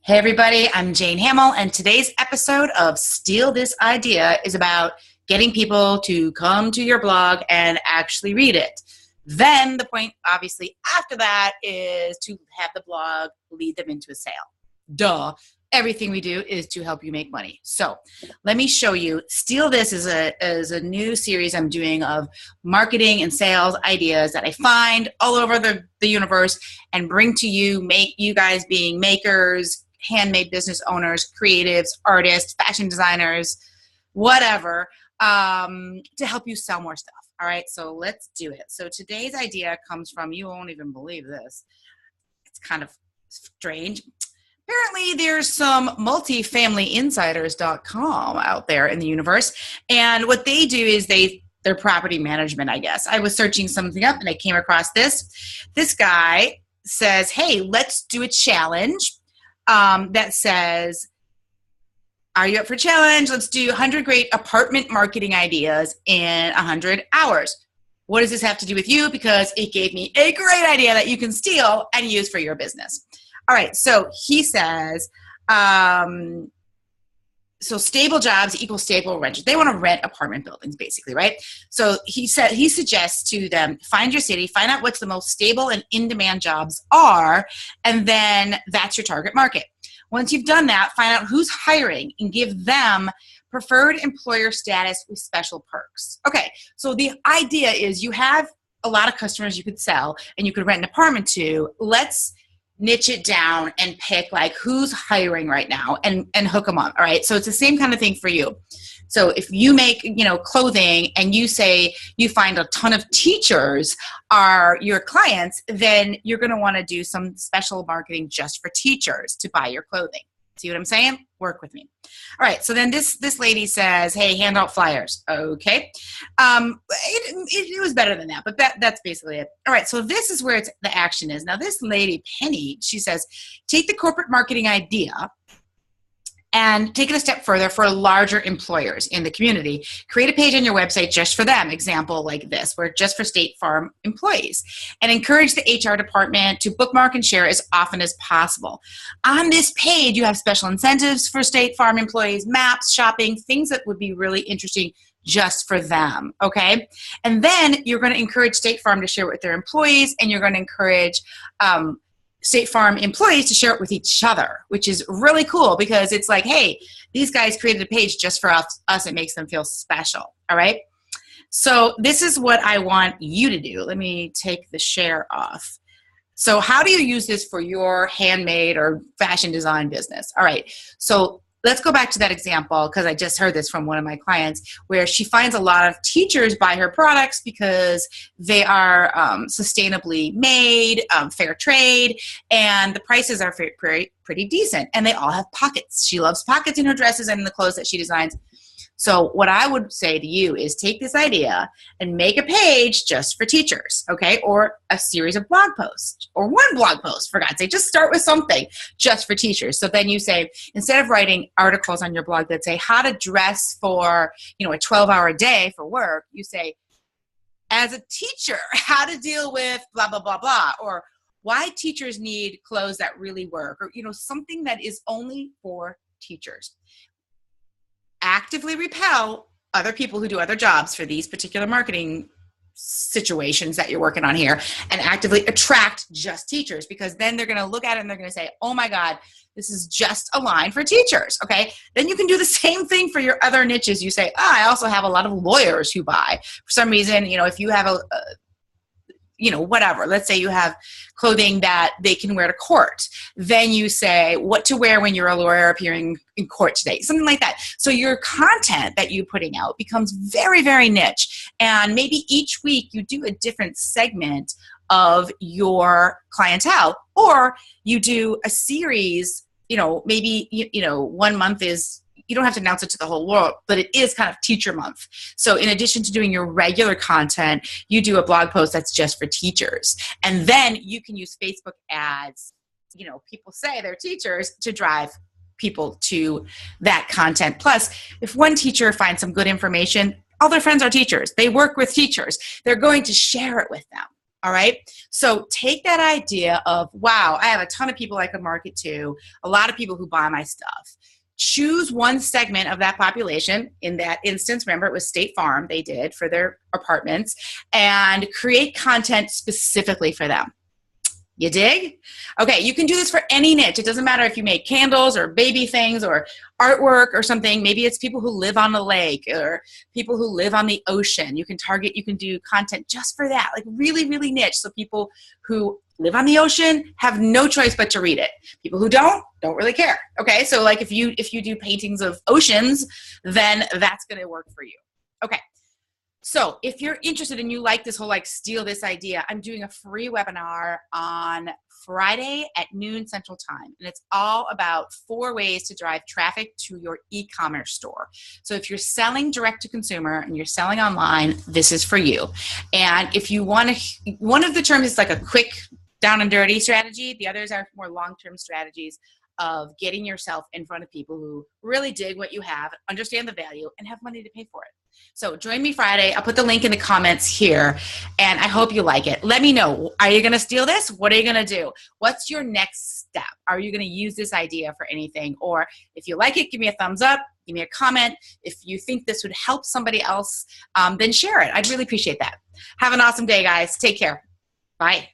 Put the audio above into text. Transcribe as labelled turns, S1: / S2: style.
S1: Hey everybody, I'm Jane Hamill, and today's episode of Steal This Idea is about getting people to come to your blog and actually read it. Then the point, obviously, after that is to have the blog lead them into a sale. Duh. Everything we do is to help you make money. So let me show you. Steal This is a new series I'm doing of marketing and sales ideas that I find all over the universe and bring to you, make you guys being makers, handmade business owners, creatives, artists, fashion designers, whatever, to help you sell more stuff. All right, so let's do it. So today's idea comes from, you won't even believe this. It's kind of strange. Apparently, there's some multifamilyinsiders.com out there in the universe. And what they do is they're property management, I guess. I was searching something up and I came across this. This guy says, hey, let's do a challenge that says, are you up for a challenge? Let's do 100 great apartment marketing ideas in 100 hours. What does this have to do with you? Because it gave me a great idea that you can steal and use for your business. All right, so he says, so stable jobs equal stable renters. They want to rent apartment buildings, basically, right? So he suggests to them, find your city, find out what's the most stable and in-demand jobs are, and then that's your target market. Once you've done that, find out who's hiring and give them preferred employer status with special perks. Okay, so the idea is you have a lot of customers you could sell and you could rent an apartment to. Let's niche it down and pick like who's hiring right now and hook them up. All right. So it's the same kind of thing for you. So if you make, clothing and you say you find a ton of teachers are your clients, then you're going to want to do some special marketing just for teachers to buy your clothing. See what I'm saying? Work with me. All right. So then this lady says, hey, hand out flyers. Okay. It was better than that, but that's basically it. All right. So this is where the action is. Now this lady, Penny, she says, take the corporate marketing idea and take it a step further for larger employers in the community. Create a page on your website just for them. Example like this, where just for State Farm employees. And encourage the HR department to bookmark and share as often as possible. On this page, you have special incentives for State Farm employees, maps, shopping, things that would be really interesting just for them, okay? And then you're going to encourage State Farm to share it with their employees, and you're going to encourage State Farm employees to share it with each other, which is really cool because it's like, hey, these guys created a page just for us. It makes them feel special, all right? So this is what I want you to do. Let me take the share off. So how do you use this for your handmade or fashion design business? All right, so let's go back to that example because I just heard this from one of my clients where she finds a lot of teachers buy her products because they are sustainably made, fair trade, and the prices are pretty decent, and they all have pockets. She loves pockets in her dresses and in the clothes that she designs. So what I would say to you is take this idea and make a page just for teachers, okay? Or a series of blog posts or one blog post, for God's sake. Just start with something just for teachers. So then you say, instead of writing articles on your blog that say how to dress for, a 12-hour day for work, you say, as a teacher, how to deal with blah, blah, blah, blah, or why teachers need clothes that really work, or, something that is only for teachers. Actively repel other people who do other jobs for these particular marketing situations that you're working on here, and actively attract just teachers, because then they're going to look at it and they're going to say, oh my God, this is just a line for teachers. Okay. Then you can do the same thing for your other niches. You say, I also have a lot of lawyers who buy for some reason, if you have whatever. Let's say you have clothing that they can wear to court. Then you say what to wear when you're a lawyer appearing in court today, something like that. So your content that you're putting out becomes very, very niche. And maybe each week you do a different segment of your clientele, or you do a series, maybe, 1 month is, you don't have to announce it to the whole world, but it is kind of teacher month. So in addition to doing your regular content, you do a blog post that's just for teachers. And then you can use Facebook ads, people say they're teachers, to drive people to that content. Plus, if one teacher finds some good information, all their friends are teachers. They work with teachers. They're going to share it with them. All right. So take that idea of, wow, I have a ton of people I could market to, a lot of people who buy my stuff. Choose one segment of that population. In that instance, remember it was State Farm, they did for their apartments, and create content specifically for them. You dig? Okay, you can do this for any niche. It doesn't matter if you make candles or baby things or artwork or something. Maybe it's people who live on the lake or people who live on the ocean. You can target, you can do content just for that, like really, really niche. So people who live on the ocean have no choice but to read it. People who don't really care. Okay, so like if you do paintings of oceans, then that's going to work for you. Okay. So if you're interested and you like this whole like steal this idea, I'm doing a free webinar on Friday at noon Central Time. And it's all about 4 ways to drive traffic to your e-commerce store. So if you're selling direct to consumer and you're selling online, this is for you. And if you want to, one of the terms is like a quick down and dirty strategy. The others are more long-term strategies of getting yourself in front of people who really dig what you have, understand the value, and have money to pay for it. So join me Friday. I'll put the link in the comments here, and I hope you like it. Let me know. Are you going to steal this? What are you going to do? What's your next step? Are you going to use this idea for anything? Or if you like it, give me a thumbs up. Give me a comment. If you think this would help somebody else, then share it. I'd really appreciate that. Have an awesome day, guys. Take care. Bye.